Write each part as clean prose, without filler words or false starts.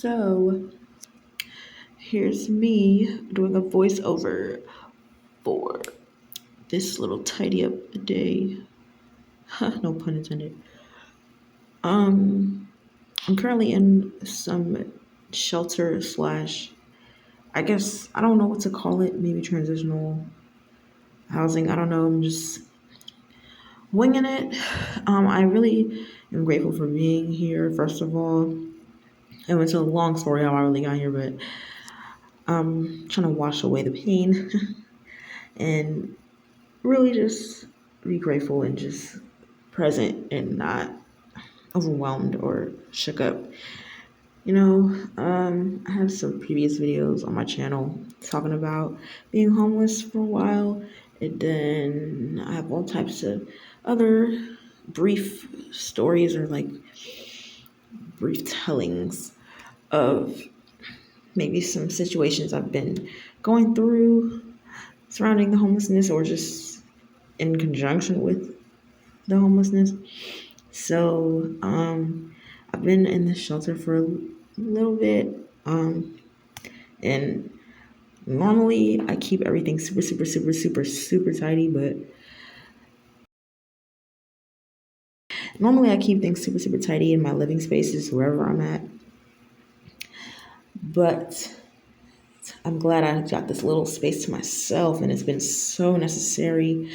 So here's me doing a voiceover for this little tidy up day. No pun intended. Um, I'm currently in some shelter slash, I guess I don't know what to call it. Maybe transitional housing. I don't know. I'm just winging it. I really am grateful for being here. First of all, it was a long story how I really got here, but I'm trying to wash away the pain and really just be grateful and just present and not overwhelmed or shook up. I have some previous videos on my channel talking about being homeless for a while, and then I have all types of other brief stories or like brief tellings of maybe some situations I've been going through surrounding the homelessness or just in conjunction with the homelessness. So, I've been in the shelter for a little bit. And normally I keep everything super, super, super, super, super tidy, but normally I keep things super, super tidy in my living spaces wherever I'm at. But I'm glad I got this little space to myself and it's been so necessary.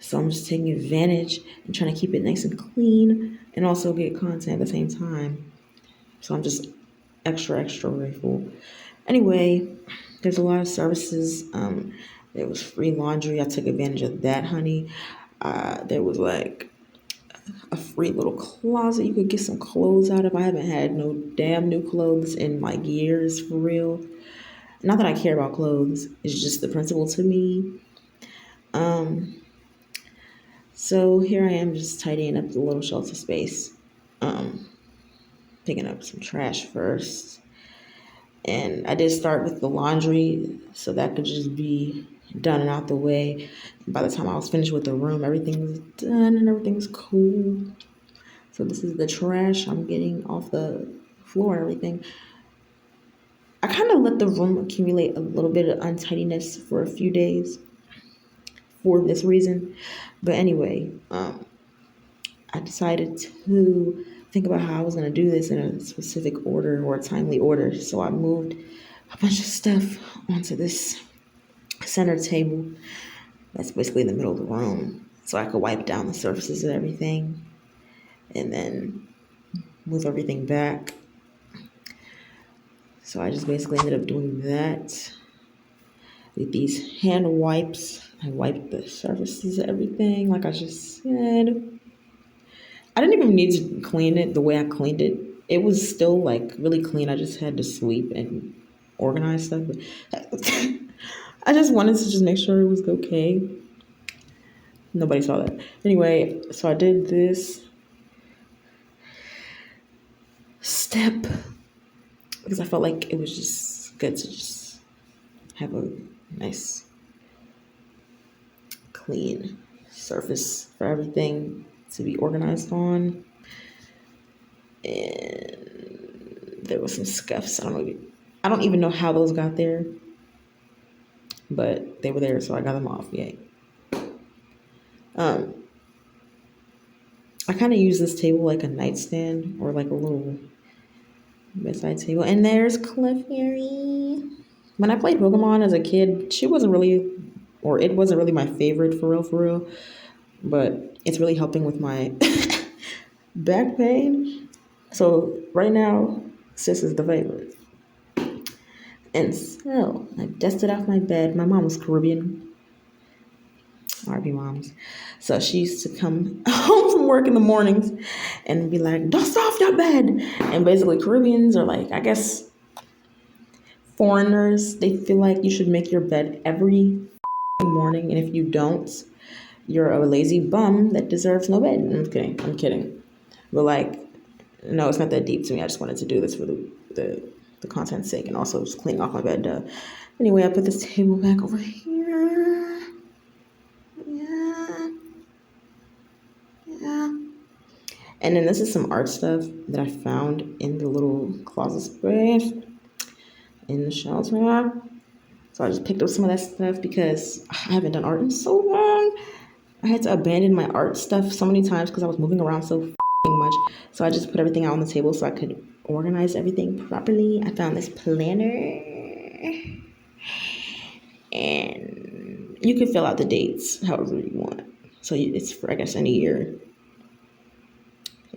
So I'm just taking advantage and trying to keep it nice and clean and also get content at the same time. So I'm just extra, extra grateful. Anyway, there's a lot of services. There was free laundry. I took advantage of that, honey. There was like a free little closet you could get some clothes out of. I haven't had no damn new clothes in like years, for real. Not that I care about clothes. It's just the principle to me. Um, so here I am just tidying up the little shelter space. Um, Picking up some trash first. And I did start with the laundry so that could just be done and out the way. And by the time I was finished with the room, everything was done and everything was cool. So this is the trash I'm getting off the floor and everything. I kind of let the room accumulate a little bit of untidiness for a few days for this reason. But anyway, I decided to think about how I was going to do this in a specific order or a timely order. So I moved a bunch of stuff onto this center table that's basically in the middle of the room so I could wipe down the surfaces of everything and then move everything back. So I just basically ended up doing that with these hand wipes. I wiped the surfaces of everything like I just said. I didn't even need to clean it the way I cleaned it. It was still like really clean. I just had to sweep and organize stuff. But I just wanted to just make sure it was okay. Nobody saw that. Anyway, so I did this step because I felt like it was just good to just have a nice clean surface for everything to be organized on. And there was some scuffs. I don't even know how those got there, but they were there, so I got them off. Yay. Um, I kind of use this table like a nightstand or like a little bedside table. And there's Clefairy. When I played Pokemon as a kid, she wasn't really, or it wasn't really my favorite for real, for real. But it's really helping with my back pain. So right now, sis is the favorite. And so I dusted off my bed. My mom was Caribbean. RP moms. So she used to come home from work in the mornings and be like, dust off your bed. And basically Caribbeans are like, I guess foreigners, they feel like you should make your bed every morning. And if you don't, you're a lazy bum that deserves no bed. I'm kidding. But like, no, it's not that deep to me. I just wanted to do this for the content's sake and also just cleaning off my bed. Anyway, I put this table back over here. Yeah. And then this is some art stuff that I found in the little closet space in the shelter. So I just picked up some of that stuff because I haven't done art in so long. I had to abandon my art stuff so many times because I was moving around so much. So I just put everything out on the table so I could organize everything properly. I found this planner, and you can fill out the dates however you want. So it's for, I guess, any year.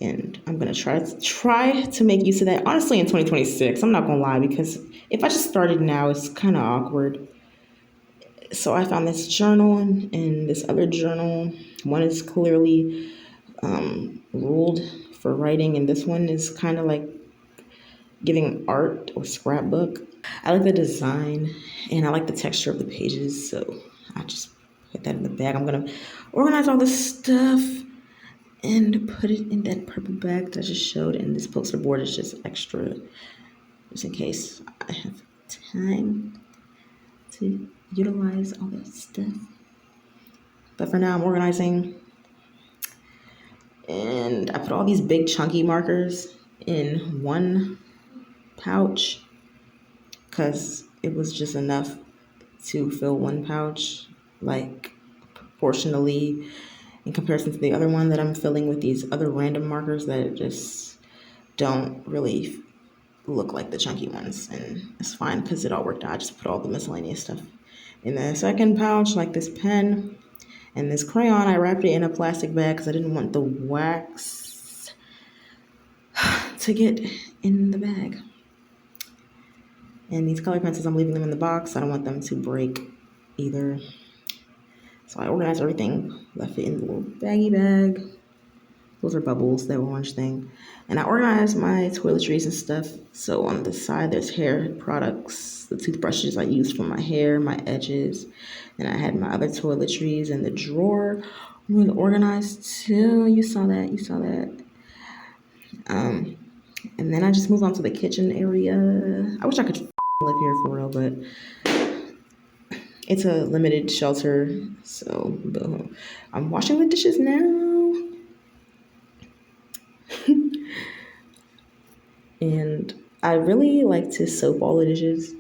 And I'm gonna try to make use of that. Honestly, in 2026, I'm not gonna lie, because if I just started now, it's kind of awkward. So I found this journal and this other journal. One is clearly ruled for writing, and this one is kind of like giving art or scrapbook. I like the design and I like the texture of the pages, so I just put that in the bag. I'm gonna organize all this stuff and put it in that purple bag that I just showed. And this poster board is just extra, just in case I have time to utilize all that stuff. But for now, I'm organizing, and I put all these big chunky markers in one pouch because it was just enough to fill one pouch, like proportionally, in comparison to the other one that I'm filling with these other random markers that just don't really look like the chunky ones. And it's fine because it all worked out. I just put all the miscellaneous stuff in the second pouch, like this pen and this crayon. I wrapped it in a plastic bag because I didn't want the wax to get in the bag. And these color pencils, I'm leaving them in the box. I don't want them to break either. So I organized everything, left it in the little baggy bag. Those are bubbles, that orange thing. And I organized my toiletries and stuff. So on the side, there's hair products, the toothbrushes I used for my hair, my edges. And I had my other toiletries in the drawer. I'm really organized too. You saw that. And then I just moved on to the kitchen area. I wish I could live here for real, but it's a limited shelter. So I'm washing the dishes now. And I really like to soap all the dishes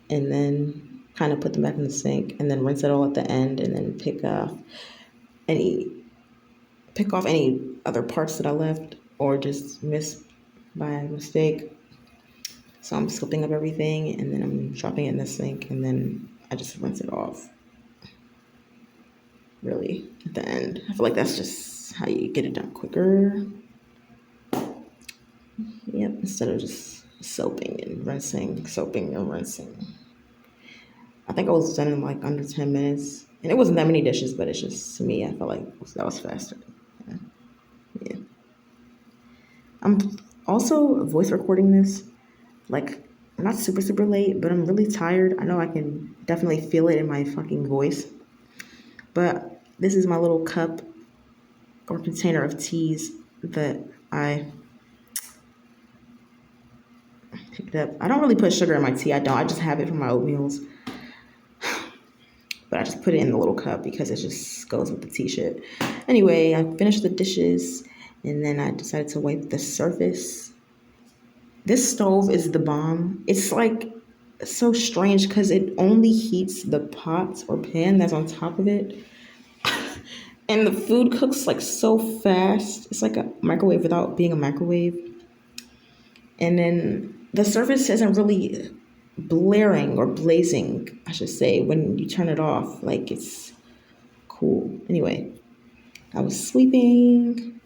and then kind of put them back in the sink and then rinse it all at the end, and then pick off any other parts that I left or just missed by mistake. So I'm scooping up everything and then I'm dropping it in the sink, and then I just rinse it off. Really, at the end. I feel like that's just how you get it done quicker. Yep, instead of just soaping and rinsing. I think I was done in like under 10 minutes. And it wasn't that many dishes, but it's just, to me, I felt like that was faster. Yeah. I'm also voice recording this, like, not super, super late, but I'm really tired. I know I can definitely feel it in my fucking voice. But this is my little cup or container of teas that I picked up. I don't really put sugar in my tea. I don't. I just have it for my oatmeals. But I just put it in the little cup because it just goes with the tea shit. Anyway, I finished the dishes, and then I decided to wipe the surface. This stove is the bomb. It's like so strange because it only heats the pot or pan that's on top of it. And the food cooks like so fast. It's like a microwave without being a microwave. And then the surface isn't really blaring or blazing, I should say, when you turn it off. Like, it's cool. Anyway, I was sweeping.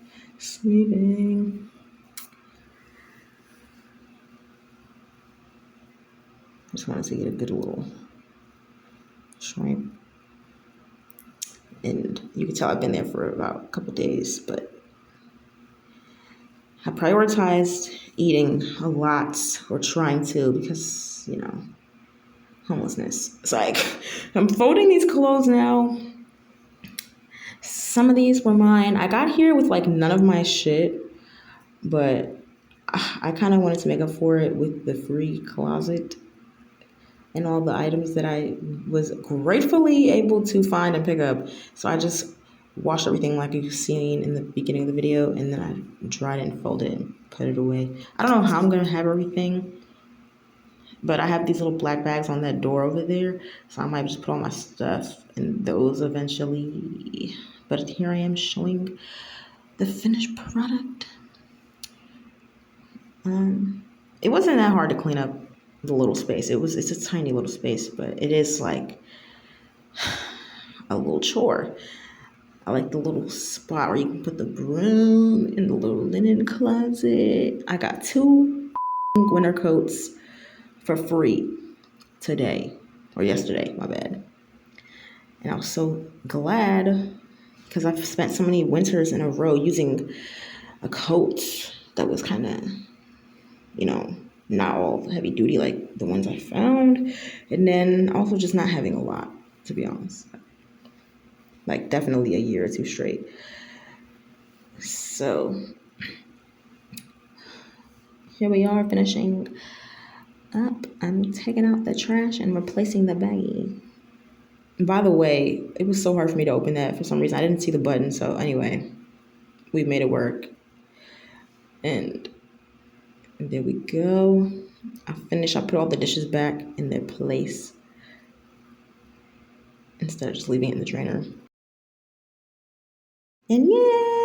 I just wanted to get a good little shrimp. And you can tell I've been there for about a couple days, but I prioritized eating a lot, or trying to, because, homelessness. It's like, I'm folding these clothes now. Some of these were mine. I got here with like none of my shit, but I kind of wanted to make up for it with the free closet and all the items that I was gratefully able to find and pick up. So I just washed everything like you've seen in the beginning of the video, and then I dried it and folded it and put it away. I don't know how I'm gonna have everything, but I have these little black bags on that door over there, so I might just put all my stuff in those eventually. But here I am showing the finished product. It wasn't that hard to clean up the little space. It's a tiny little space, but it is like a little chore. I like the little spot where you can put the broom in the little linen closet. I got 2 winter coats for free today, or yesterday, my bad. And I was so glad because I've spent so many winters in a row using a coat that was kind of, not all heavy duty like the ones I found. And then also just not having a lot, to be honest. Like definitely a year or 2 straight. So here we are finishing up. I'm taking out the trash and replacing the baggie. By the way, it was so hard for me to open that for some reason. I didn't see the button. So anyway, we made it work. And there we go. I finished. I put all the dishes back in their place instead of just leaving it in the drainer. And yeah.